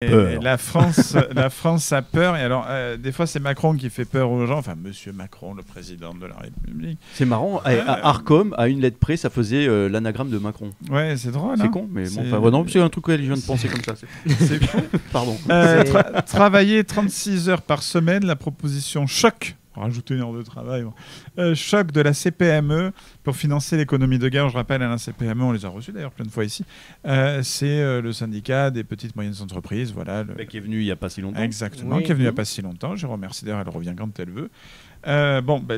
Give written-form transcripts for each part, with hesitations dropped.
Et la France a peur. Et alors, des fois, c'est Macron qui fait peur aux gens. Enfin, Monsieur Macron, le président de la République. C'est marrant. Arcom, à une lettre près, ça faisait l'anagramme de Macron. Ouais, c'est drôle. C'est hein, con, mais bon, enfin, non, c'est un truc que je viens de penser comme ça. C'est fou. Pardon. Travailler 36 heures par semaine, la proposition choc. Rajouter une heure de travail. Choc de la CPME pour financer l'économie de guerre. Je rappelle, à la CPME, on les a reçus d'ailleurs plein de fois ici. C'est le syndicat des petites et moyennes entreprises. Voilà, qui est venu il n'y a pas si longtemps. Exactement, qui est venu il n'y a pas si longtemps. Je remercie d'ailleurs, elle revient quand elle veut.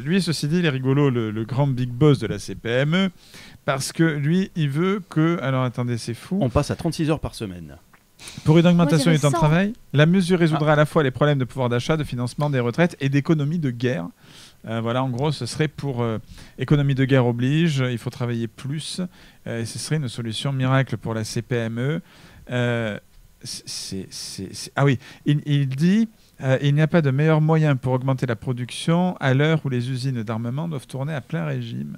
Lui, ceci dit, il est rigolo, le grand big boss de la CPME, parce que lui, il veut que... Alors attendez, c'est fou. On passe à 36 heures par semaine. Pour une augmentation du temps de travail, la mesure résoudra à la fois les problèmes de pouvoir d'achat, de financement des retraites et d'économie de guerre. Voilà, en gros, ce serait pour économie de guerre oblige, il faut travailler plus. Et ce serait une solution miracle pour la CPME. Ah oui, il dit il n'y a pas de meilleur moyen pour augmenter la production à l'heure où les usines d'armement doivent tourner à plein régime.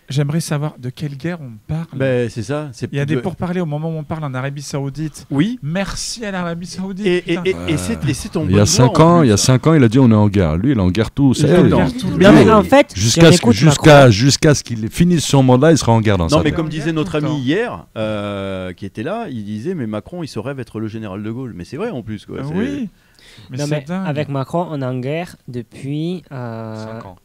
J'aimerais savoir de quelle guerre on parle. C'est ça. Il y a des pourparlers au moment où on parle en Arabie Saoudite. Oui. Merci à l'Arabie Saoudite. Et c'est ton il y a 5 ans, il a dit on est en guerre. Lui, il est en guerre tout. En fait, jusqu'à ce qu'il finisse son mandat, il sera en guerre dans sa tête. Non, mais comme disait notre ami hier, qui était là, il disait mais Macron, il se rêve être le général de Gaulle. Mais c'est vrai en plus. Quoi. Oui. Mais avec Macron, on est en guerre depuis 5 ans.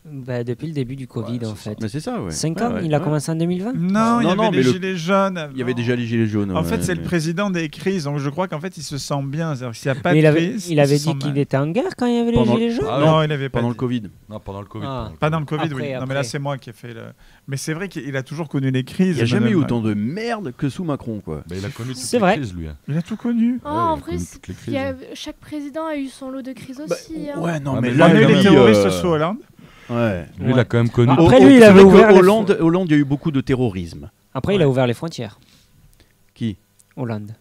Depuis le début du Covid, en fait. Mais c'est ça, ouais. 5 ans, il a commencé en 2020. Non, il y avait les gilets jaunes. Il y avait déjà les gilets jaunes. En fait, c'est le président des crises, donc je crois qu'en fait, il se sent bien. C'est-à-dire s'il n'y a pas de crise, il avait dit qu'il était en guerre quand il y avait les gilets jaunes. Non, il avait pas pendant le Covid. Non, pendant le Covid. Pas dans le Covid, oui. Non, mais là, c'est moi qui ai fait le. Mais c'est vrai qu'il a toujours connu les crises. Il n'y a jamais eu autant de merde que sous Macron, quoi. Il a connu toutes les crises, lui. Il a tout connu. En vrai, chaque président a eu son lot de crises aussi. Ouais, non, mais là, il est terroriste sous Hollande. Ouais. Lui, il a quand même connu. Après, lui, il avait ouvert. Hollande, il y a eu beaucoup de terrorisme. Après, il a ouvert les frontières. Qui? Hollande.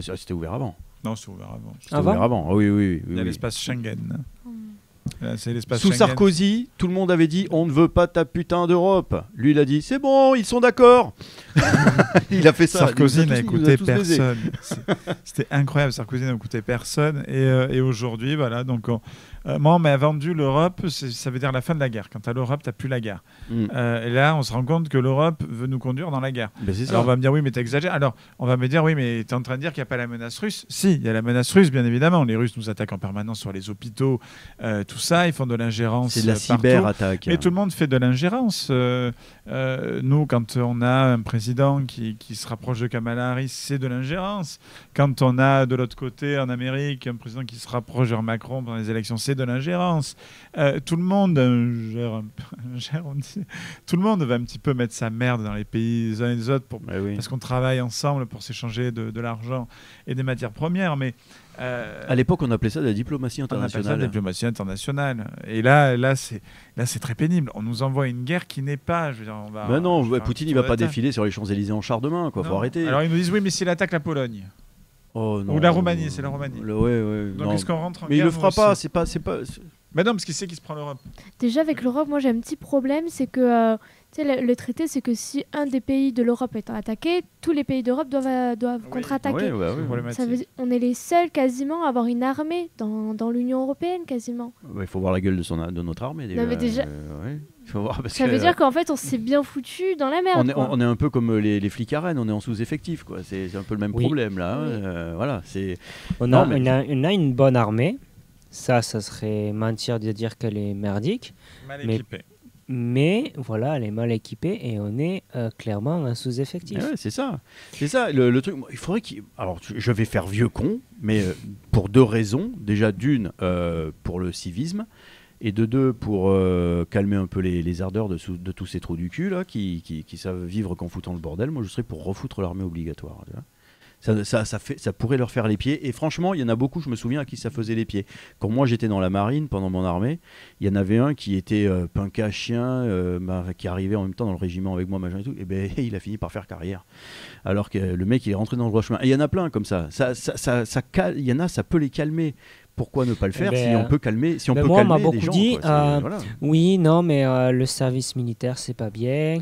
C'était ouvert avant. Non, c'était ouvert avant. C'était ouvert avant. Oui. Il y a l'espace Schengen. C'est l'espace Sous Schengen. Sarkozy, tout le monde avait dit on ne veut pas ta putain d'Europe. Lui, il a dit c'est bon, ils sont d'accord. Il a fait ça. Sarkozy n'a écouté personne. C'était incroyable. Sarkozy n'a écouté personne. Et aujourd'hui, voilà. Donc, moi, on m'a vendu l'Europe. Ça veut dire la fin de la guerre. Quand tu as l'Europe, tu n'as plus la guerre. Et là, on se rend compte que l'Europe veut nous conduire dans la guerre. Alors, on va me dire oui, mais tu exagères. Alors, on va me dire oui, mais tu es en train de dire qu'il n'y a pas la menace russe. Si, il y a la menace russe, bien évidemment. Les Russes nous attaquent en permanence sur les hôpitaux. Tout ça, ils font de l'ingérence. C'est de la cyberattaque. Et tout le monde fait de l'ingérence. Nous, quand on a un président qui se rapproche de Kamala Harris, c'est de l'ingérence. Quand on a de l'autre côté, en Amérique, un président qui se rapproche de Macron pendant les élections, c'est de l'ingérence. Tout le monde tout le monde va un petit peu mettre sa merde dans les pays les uns et les autres parce qu'on travaille ensemble pour s'échanger de l'argent et des matières premières. Mais à l'époque, on appelait ça de la diplomatie internationale. On appelait ça de la diplomatie internationale. Et là, c'est très pénible. On nous envoie une guerre qui n'est pas. Je veux dire, Poutine, il va pas défiler sur les Champs-Élysées en char demain, quoi. Faut arrêter. Alors ils nous disent oui, mais s'il attaque la Pologne. Oh, non, ou la Roumanie, c'est la Roumanie. Donc est-ce qu'on rentre en mais guerre? il le fera pas. C'est pas. Mais non, parce qu'il sait qu'il se prend l'Europe. Déjà avec l'Europe, moi j'ai un petit problème, c'est que le traité, c'est que si un des pays de l'Europe est attaqué, tous les pays d'Europe doivent contre-attaquer. On est les seuls quasiment à avoir une armée dans l'Union européenne quasiment. Il faut voir la gueule de notre armée. Non, mais déjà... Faut voir, parce ça veut dire qu'en fait on s'est bien foutu dans la merde. On est un peu comme les flics à Rennes, on est en sous-effectif, quoi. C'est un peu le même problème là. Voilà, on a une bonne armée. Ça serait mentir de dire qu'elle est merdique. Mal équipée. Mais voilà, elle est mal équipée et on est clairement un sous-effectif. C'est ça. Le truc. Il faudrait alors, je vais faire vieux con, mais pour deux raisons. Déjà, d'une, pour le civisme. Et de deux, pour calmer un peu les ardeurs de tous ces trous du cul là, qui savent vivre qu'en foutant le bordel. Moi, je serais pour refoutre l'armée obligatoire. Tu vois. Ça pourrait leur faire les pieds. Et franchement, il y en a beaucoup, je me souviens, à qui ça faisait les pieds. Quand moi, j'étais dans la marine, pendant mon armée, il y en avait un qui était punk à chien, qui arrivait en même temps dans le régiment avec moi, machin et tout. Et ben, il a fini par faire carrière. Alors que le mec, il est rentré dans le droit chemin. Et il y en a plein comme ça. Il y en a, ça peut les calmer. Pourquoi ne pas le faire si on peut calmer, on m'a des gens dit, voilà. oui, non, mais le service militaire, c'est pas bien.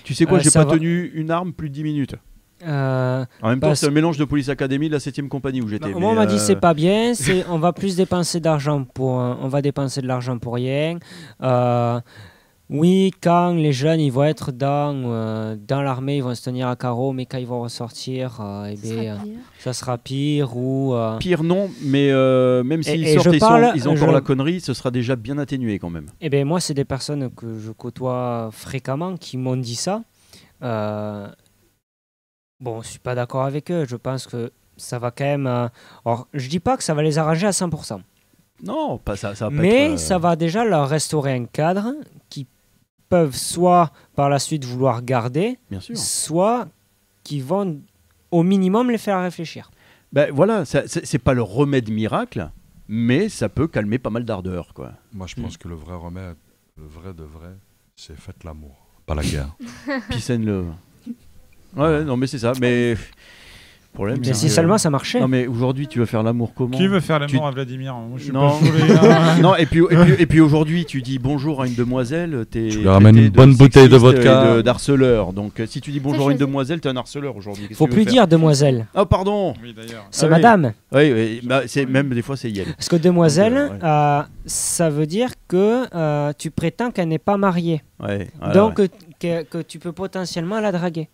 Tu sais quoi, j'ai pas tenu une arme plus de 10 minutes. En même temps, c'est un mélange de Police Academy et de la 7e compagnie où j'étais. Moi, on m'a dit c'est pas bien, on va plus dépenser d'argent on va dépenser de l'argent pour rien. Oui, quand les jeunes ils vont être dans l'armée, ils vont se tenir à carreau, mais quand ils vont ressortir, ça sera pire. Pire non, mais même s'ils sortent ils ont encore la connerie, ce sera déjà bien atténué quand même. Eh bien, moi, c'est des personnes que je côtoie fréquemment qui m'ont dit ça. Bon, je suis pas d'accord avec eux. Je pense que ça va quand même. Alors, je dis pas que ça va les arranger à 100%. Non, pas ça. Ça va mais être, ça va déjà leur restaurer un cadre qui peuvent soit par la suite vouloir garder, bien sûr, soit qui vont au minimum les faire réfléchir. Ben voilà, c'est pas le remède miracle, mais ça peut calmer pas mal d'ardeur, quoi. Moi, je pense que le vrai remède, le vrai de vrai, c'est faites l'amour, pas la guerre. Peace and love. Ouais, non, mais c'est ça. Mais problème. Mais si seulement ça marchait. Non, mais aujourd'hui, tu veux faire l'amour comment? Qui veut faire l'amour à Vladimir? Moi, je suis non. pas foulé, non, et puis aujourd'hui, tu dis bonjour à une demoiselle, tu lui ramènes une bonne bouteille de vodka. D'harceleur. Donc, si tu dis bonjour à une demoiselle, t'es un harceleur aujourd'hui. Faut plus dire demoiselle. Ah, pardon. Oui, d'ailleurs. C'est madame. Oui, bah, même des fois, c'est Yel. Parce que demoiselle, ça veut dire que tu prétends qu'elle n'est pas mariée. Ouais, voilà, donc, que tu peux potentiellement la draguer.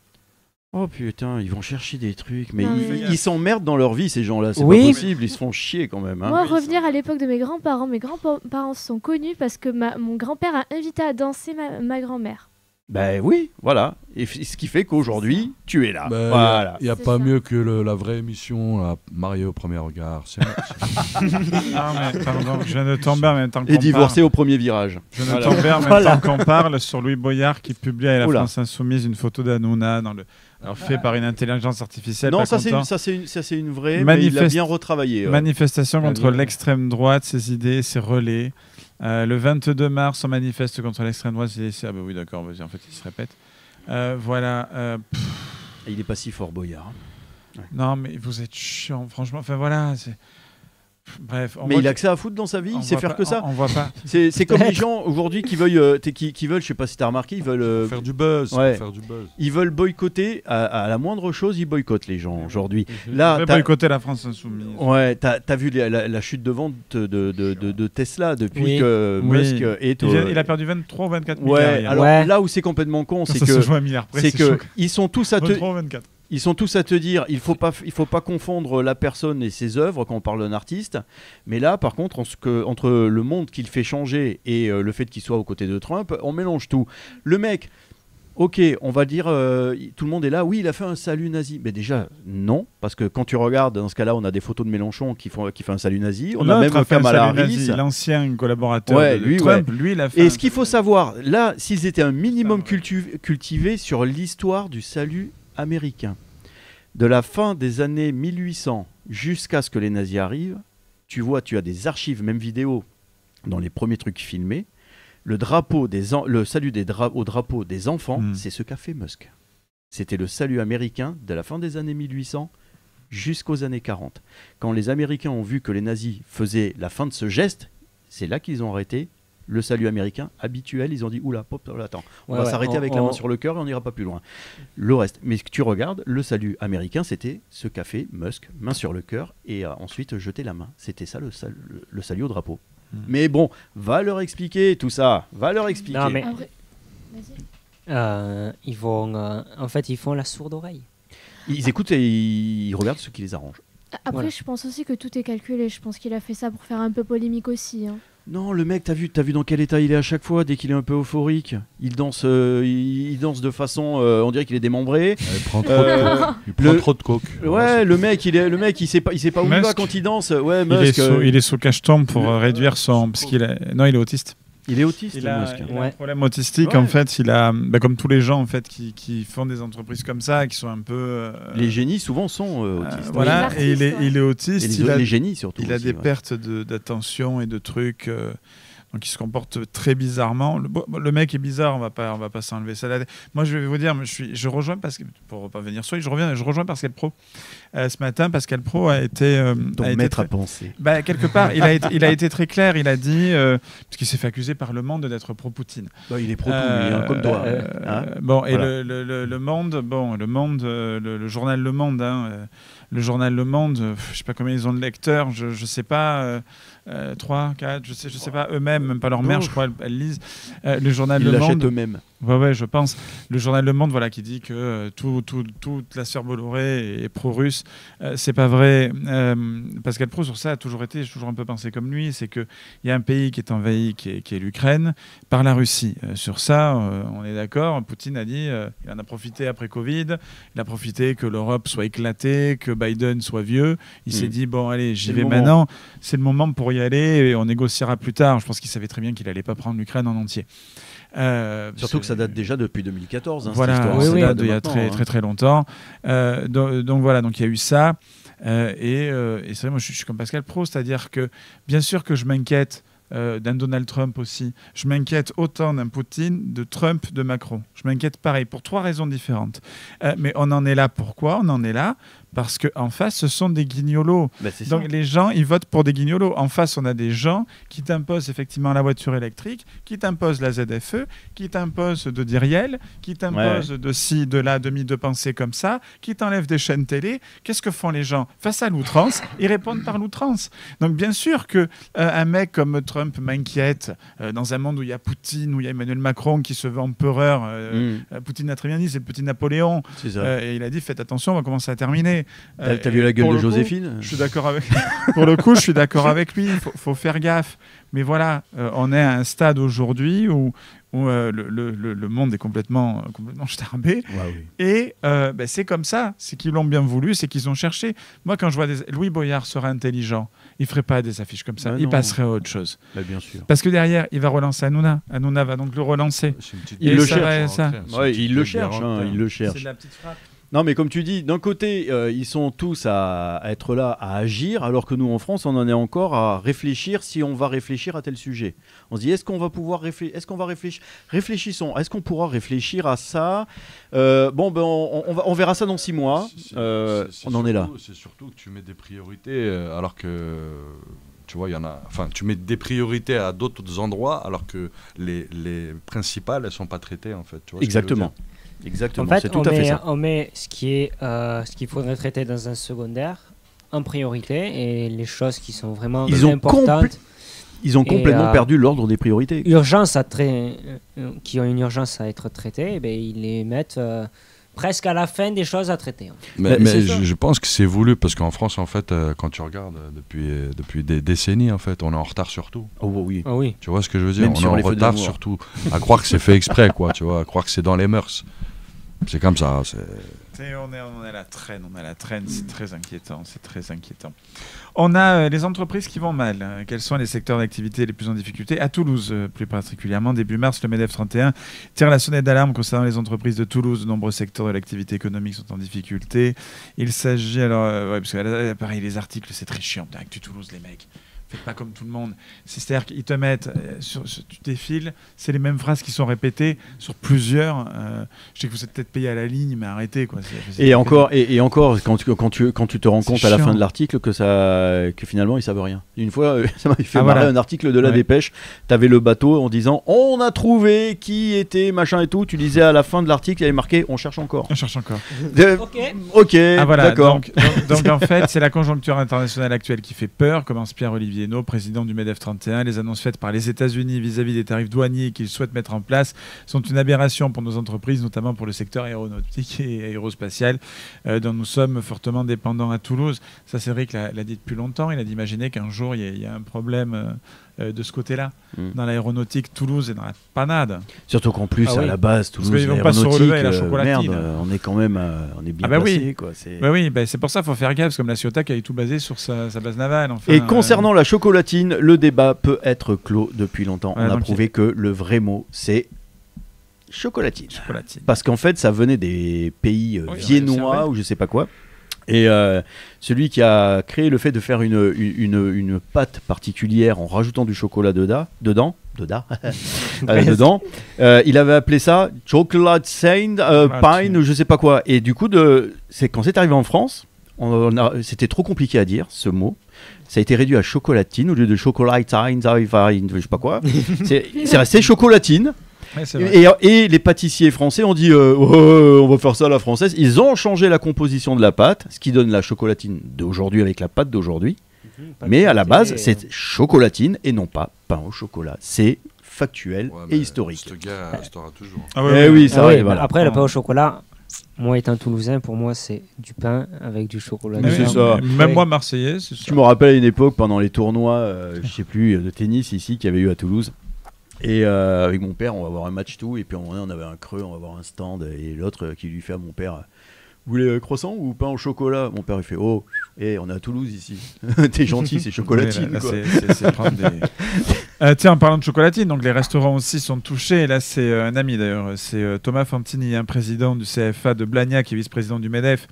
Oh putain, ils vont chercher des trucs, mais ils s'emmerdent dans leur vie, ces gens-là, c'est pas possible, ils se font chier quand même. Hein. Moi, revenir à l'époque de mes grands-parents sont connus parce que mon grand-père a invité à danser ma grand-mère. Ben oui, voilà, et ce qui fait qu'aujourd'hui, tu es là. Ben, voilà. Il n'y a pas mieux que la vraie émission, Marié au premier regard. Ah, mais pardon, je viens de tomber en même temps qu'on Et divorcé au premier virage. Je viens de tomber en même temps qu'on parle sur Louis Boyard qui publie à la France Insoumise une photo d'Hanouna fait par une intelligence artificielle. Non, ça c'est une vraie, mais il l'a bien retravaillé. Manifestation contre l'extrême droite, ses idées, ses relais. Le 22 mars, on manifeste contre l'extrême droite. Ah bah oui, d'accord, en fait, il se répète. Voilà. Il est pas si fort, Boyard. Ouais. Non, mais vous êtes chiant, franchement. Enfin, voilà. Bref. Mais il a que ça à foutre dans sa vie, il sait faire que ça. On voit pas. C'est comme les gens aujourd'hui qui veulent, je sais pas si t'as remarqué, ils veulent faire du buzz. Ouais. Faire du buzz. Ils veulent boycotter à la moindre chose, ils boycottent les gens aujourd'hui. Là, ils boycotter la France Insoumise. Ouais, t'as vu la chute de vente de Tesla depuis que Musk est. Il a perdu 23 ou 24 milliards. Alors là où c'est complètement con, c'est que ils sont tous à 23 ou 24. Ils sont tous à te dire, il faut pas confondre la personne et ses œuvres quand on parle d'un artiste. Mais là, par contre, entre le monde qu'il fait changer et le fait qu'il soit aux côtés de Trump, on mélange tout. Le mec, ok, on va dire, tout le monde est là, oui, il a fait un salut nazi. Mais déjà, non, parce que quand tu regardes, dans ce cas-là, on a des photos de Mélenchon qui fait un salut nazi. On a même Kamala Harris. L'ancien collaborateur de Trump, lui, il a fait. Et ce qu'il faut savoir, là, s'ils étaient un minimum cultivés sur l'histoire du salut américain, de la fin des années 1800 jusqu'à ce que les nazis arrivent, tu as des archives, même vidéo, dans les premiers trucs filmés. Le salut au drapeau des enfants, c'est ce qu'a fait Musk. C'était le salut américain de la fin des années 1800 jusqu'aux années 40. Quand les Américains ont vu que les nazis faisaient la fin de ce geste, c'est là qu'ils ont arrêté le salut américain habituel. Ils ont dit oula, attends, on va s'arrêter avec la main sur le cœur et on n'ira pas plus loin. Le reste, mais tu regardes, le salut américain, c'était ce qu'a fait Musk, main sur le cœur et ensuite jeter la main. C'était ça le salut au drapeau. Mais bon, va leur expliquer tout ça, va leur expliquer. Non, mais ils font la sourde oreille. Ils écoutent et ils regardent ce qui les arrange. Après, je pense aussi que tout est calculé. Je pense qu'il a fait ça pour faire un peu polémique aussi. Hein. Non, le mec, t'as vu dans quel état il est à chaque fois dès qu'il est un peu euphorique. Il danse de façon, on dirait qu'il est démembré. Il prend trop de coke. Ouais, le mec, il sait pas où il va quand il danse. Ouais, Musk, il est sous cacheton pour réduire son, parce il est autiste. Il est autiste, il a un problème autistique, en fait. Il a, comme tous les gens en fait, qui font des entreprises comme ça, qui sont un peu... Les génies, souvent, sont autistes. Voilà, et il est autiste. Les génies, surtout. Il a des pertes d'attention et de trucs. donc il se comporte très bizarrement. Le mec est bizarre, on va pas s'enlever ça. Moi, je vais vous dire, je rejoins pour pas venir sur lui, je rejoins Pascal Praud. Ce matin, Pascal Praud a été maître à penser. Quelque part, il a été très clair. Il a dit parce qu'il s'est fait accuser par Le Monde d'être pro-Poutine. Il est pro-tout, il a un code doigt. Le Monde, le journal Le Monde. Le journal Le Monde, je sais pas combien ils ont de lecteurs, je sais pas, 3, 4, je sais pas, eux-mêmes, même pas leur mère, je crois, elles lisent. Le journal Le Monde. Ils l'achètent eux-mêmes. Ouais, je pense. Le journal Le Monde, qui dit que toute la sphère Bolloré est pro-russe. C'est pas vrai. Pascal Praud, sur ça, j'ai toujours un peu pensé comme lui. C'est qu'il y a un pays qui est envahi, qui est l'Ukraine, par la Russie. Sur ça, on est d'accord. Poutine a dit, il en a profité après Covid, il a profité que l'Europe soit éclatée, que Biden soit vieux. Il s'est dit, bon, allez, j'y vais maintenant. C'est le moment pour y aller et on négociera plus tard. Je pense qu'il savait très bien qu'il n'allait pas prendre l'Ukraine en entier. Surtout que ça date déjà depuis 2014. Voilà, cette histoire. ça date d'il y a très longtemps. Donc voilà, donc il y a eu ça. Et c'est vrai, moi je suis comme Pascal Praud, c'est-à-dire que bien sûr que je m'inquiète d'un Donald Trump aussi. Je m'inquiète autant d'un Poutine, de Trump, de Macron. Je m'inquiète pareil, pour 3 raisons différentes. Mais on en est là, pourquoi on en est là ? Parce qu'en face, ce sont des guignolos. Donc les gens, ils votent pour des guignolos. En face, on a des gens qui t'imposent effectivement la voiture électrique, qui t'imposent la ZFE, qui t'imposent de dire Riel, qui t'imposent de ci, de là, de penser comme ça, qui t'enlèvent des chaînes télé. Qu'est-ce que font les gens face à l'outrance ? Ils répondent par l'outrance. Donc bien sûr qu'un mec comme Trump m'inquiète dans un monde où il y a Poutine, où il y a Emmanuel Macron qui se veut empereur. Poutine a très bien dit, c'est le petit Napoléon. Et il a dit, faites attention, on va commencer à terminer. T'as vu la gueule de Joséphine ? Je suis d'accord avec. Pour le coup, je suis d'accord avec lui. Il faut faire gaffe. Mais voilà, on est à un stade aujourd'hui où le monde est complètement starbé. Et c'est comme ça. C'est qu'ils l'ont bien voulu, c'est qu'ils ont cherché. Moi, quand je vois Louis Boyard serait intelligent, il ne ferait pas des affiches comme ça. Il passerait à autre chose. Bien sûr. Parce que derrière, il va relancer Hanouna. Hanouna va donc le relancer. Il le cherche. Il le cherche. C'est de la petite frappe. Non, mais comme tu dis, d'un côté, ils sont tous à être là, à agir, alors que nous, en France, on en est encore à réfléchir si on va réfléchir à tel sujet. On se dit, est-ce qu'on va pouvoir réfléchir ? Est-ce qu'on va réfléchir ? Réfléchissons. Est-ce qu'on pourra réfléchir à ça ? On verra ça dans 6 mois. On en est là. C'est surtout que tu mets des priorités, alors que... Tu vois, tu mets des priorités à d'autres endroits, alors que les principales, elles ne sont pas traitées, en fait. Tu vois. Exactement. En fait, c'est tout à fait ça. On met ce qu'il faudrait traiter dans un secondaire en priorité et les choses qui sont vraiment importantes. Ils ont complètement perdu l'ordre des priorités. Qui ont une urgence à être traitées, ils les mettent presque à la fin des choses à traiter. Mais je pense que c'est voulu parce qu'en France, en fait, quand tu regardes depuis des décennies, en fait, on est en retard sur tout. Oh oui. Tu vois ce que je veux dire ? On est en retard sur tout. À croire que c'est fait exprès, quoi. Tu vois, à croire que c'est dans les mœurs. C'est comme ça. On est à la traîne, c'est très inquiétant. On a les entreprises qui vont mal. Quels sont les secteurs d'activité les plus en difficulté ? À Toulouse, plus particulièrement, début mars, le MEDEF 31 tire la sonnette d'alarme concernant les entreprises de Toulouse. De nombreux secteurs de l'activité économique sont en difficulté. Il s'agit parce que pareil, les articles, c'est très chiant. Actu Toulouse, les mecs. Faites pas comme tout le monde. C'est-à-dire qu'ils te mettent, tu défiles, c'est les mêmes phrases qui sont répétées sur plusieurs. Je sais que vous êtes peut-être payé à la ligne, mais arrêtez. Quoi. Et encore, quand tu te rends compte à la fin de l'article que finalement, ils ne savent rien. Une fois, ça m'a fait marrer un article de La Dépêche. Tu avais le bateau en disant « On a trouvé qui était machin et tout ». Tu disais à la fin de l'article, il y avait marqué « On cherche encore ». Ok, d'accord. Donc en fait, c'est la conjoncture internationale actuelle qui fait peur, commence Pierre-Olivier Hainaut, président du MEDEF 31. Les annonces faites par les États-Unis vis-à-vis des tarifs douaniers qu'ils souhaitent mettre en place sont une aberration pour nos entreprises, notamment pour le secteur aéronautique et aérospatial, dont nous sommes fortement dépendants à Toulouse. Ça, c'est vrai qu'il l'a dit depuis longtemps. Il a d'imaginer qu'un jour, il y a un problème de ce côté-là. Dans l'aéronautique, Toulouse est dans la panade. Surtout qu'en plus, à la base, Toulouse, ils vont pas se relever la chocolatine. Merde, on est quand même bien placé. C'est pour ça qu'il faut faire gaffe, parce que comme la Ciotat qui a tout basé sur sa base navale. Enfin, et concernant la chocolatine, le débat peut être clos depuis longtemps. On a prouvé que le vrai mot, c'est chocolatine. Parce qu'en fait, ça venait des pays viennois ou je sais pas quoi. Et celui qui a créé le fait de faire une pâte particulière en rajoutant du chocolat dedans, dedans. Il avait appelé ça chocolate sand pine ou je sais pas quoi. Et du coup, c'est quand c'est arrivé en France, c'était trop compliqué à dire ce mot. Ça a été réduit à chocolatine au lieu de chocolatine, je sais pas quoi. C'est resté chocolatine. Ouais, et les pâtissiers français ont dit on va faire ça à la française. Ils ont changé la composition de la pâte, ce qui donne la chocolatine d'aujourd'hui avec la pâte d'aujourd'hui. Mais à la base, c'est chocolatine et non pas pain au chocolat. C'est factuel et historique. Ce gars restera toujours. Voilà. Après, le pain au chocolat, moi étant toulousain, pour moi, c'est du pain avec du chocolat. C'est ça. Même moi, marseillais, c'est ça. Tu me rappelles à une époque, pendant les tournois, je sais plus, de tennis ici, qu'il y avait eu à Toulouse. Et avec mon père, on va voir un match tout, et puis à un moment donné, on avait un creux, on va voir un stand, et l'autre qui lui fait à mon père, vous voulez croissant ou pain au chocolat? Mon père il fait on est à Toulouse ici. T'es gentil, c'est chocolatine. Là, c'est prendre des... tiens, en parlant de chocolatine, donc les restaurants aussi sont touchés. Et là, c'est un ami d'ailleurs, c'est Thomas Fantini, un président du CFA de Blagnac et vice-président du MEDEF.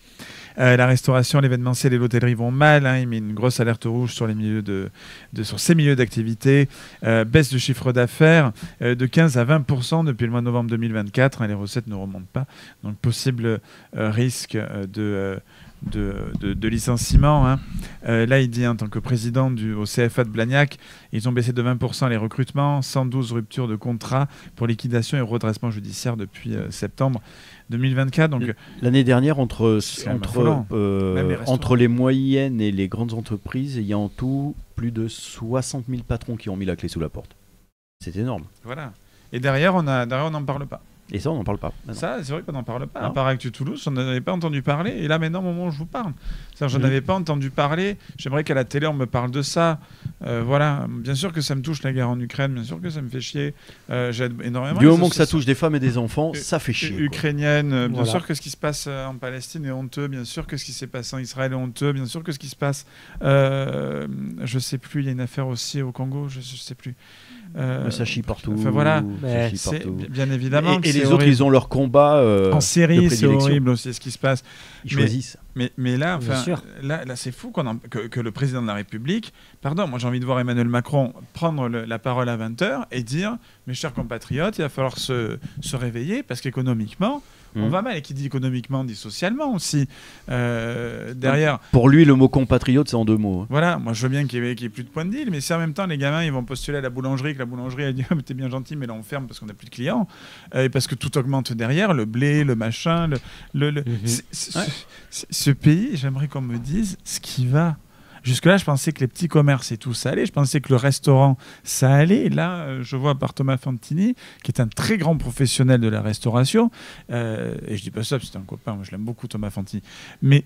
La restauration, l'événementiel et l'hôtellerie vont mal. Il met une grosse alerte rouge sur les milieux sur ces milieux d'activité. Baisse de chiffre d'affaires de 15 à 20% depuis le mois de novembre 2024. Les recettes ne remontent pas. Donc, possible risque de licenciement. Là, il dit en tant que président au CFA de Blagnac, ils ont baissé de 20% les recrutements, 112 ruptures de contrats pour liquidation et redressement judiciaire depuis septembre 2024. Donc, l'année dernière, entre les moyennes et les grandes entreprises, il y a en tout plus de 60 000 patrons qui ont mis la clé sous la porte. C'est énorme. Voilà. Et derrière, on n'en parle pas. Et ça, on n'en parle pas. Ça, c'est vrai qu'on n'en parle pas. À part Actu Toulouse, on n'en avait pas entendu parler. Et là, maintenant, au moment où je vous parle, je n'en avais pas entendu parler. J'aimerais qu'à la télé, on me parle de ça. Voilà. Bien sûr que ça me touche, la guerre en Ukraine. Bien sûr que ça me fait chier. J'aide énormément. Du moment que ça touche des femmes et des enfants, ça fait chier. Ukrainienne. Bien sûr que ce qui se passe en Palestine est honteux. Bien sûr que ce qui s'est passé en Israël est honteux. Bien sûr que ce qui se passe... je ne sais plus. Il y a une affaire aussi au Congo. Je ne sais plus. Ça chie partout. Enfin voilà, bien évidemment. Et les autres, ils ont leur combat. En série, c'est horrible aussi ce qui se passe. Ils choisissent. Mais là, là c'est fou que le président de la République, moi j'ai envie de voir Emmanuel Macron prendre la parole à 20h et dire, mes chers compatriotes, il va falloir se réveiller parce qu'économiquement, on va mal. Et qui dit économiquement dit socialement aussi. Derrière. Pour lui, le mot compatriote, c'est en 2 mots. Voilà, moi je veux bien qu'il y ait plus de point de deal, mais si en même temps les gamins ils vont postuler à la boulangerie, que la boulangerie elle dit t'es bien gentil, mais là on ferme parce qu'on n'a plus de clients, et parce que tout augmente derrière, le blé, le machin, ce pays, j'aimerais qu'on me dise ce qui va. Jusque-là, je pensais que les petits commerces et tout, ça allait. Je pensais que le restaurant, ça allait. Et là, je vois par Thomas Fantini, qui est un très grand professionnel de la restauration. Et je dis pas ça, parce que c'est un copain. Moi, je l'aime beaucoup, Thomas Fantini. Mais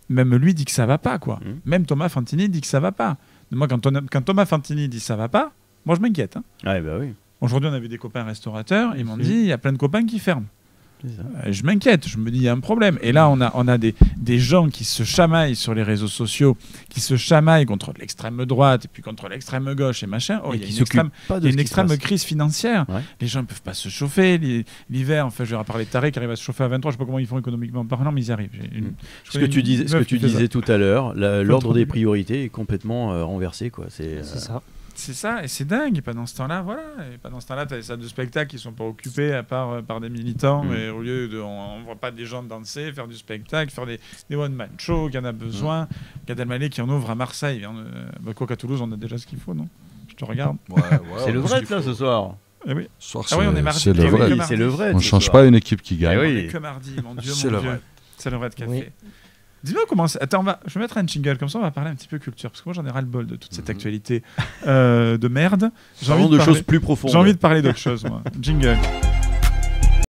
même lui dit que ça va pas, quoi. Même Thomas Fantini dit que ça va pas. Moi, quand Thomas Fantini dit ça va pas, moi, je m'inquiète. Ouais, bah oui. Aujourd'hui, on avait des copains restaurateurs. Ils m'ont dit, il y a plein de copains qui ferment. Je m'inquiète, je me dis il y a un problème. Et là, on a des gens qui se chamaillent sur les réseaux sociaux, qui se chamaillent contre l'extrême droite et puis contre l'extrême gauche et machin. Il y a une extrême crise financière. Ouais. Les gens ne peuvent pas se chauffer. L'hiver, enfin, je vais parler de tarés qui arrivent à se chauffer à 23. Je ne sais pas comment ils font économiquement parlant, mais ils y arrivent. Ce que tu disais tout à l'heure, l'ordre des priorités est complètement renversé, quoi. C'est ça. C'est ça, et c'est dingue. Et pendant ce temps-là, tu as des salles de spectacle qui sont pas occupées à part par des militants. Mais au lieu on voit pas des gens danser, faire du spectacle, faire des one-man shows, qu'il y en a besoin. Gad Elmaleh qui en ouvre à Marseille. Quoi qu'à Toulouse, on a déjà ce qu'il faut, non? Je te regarde. C'est le vrai, là, ce soir. Eh oui. On est mardi. C'est le vrai. C'est le vrai. On change pas une équipe qui gagne. On est que mardi, mon Dieu, C'est le vrai de café. Oui. Dis-moi comment... Attends, je vais mettre un jingle, comme ça on va parler un petit peu culture, parce que moi j'en ai ras-le-bol de toute cette actualité de merde. J'ai envie de choses plus profondes. J'ai envie de parler d'autre chose, moi. Jingle.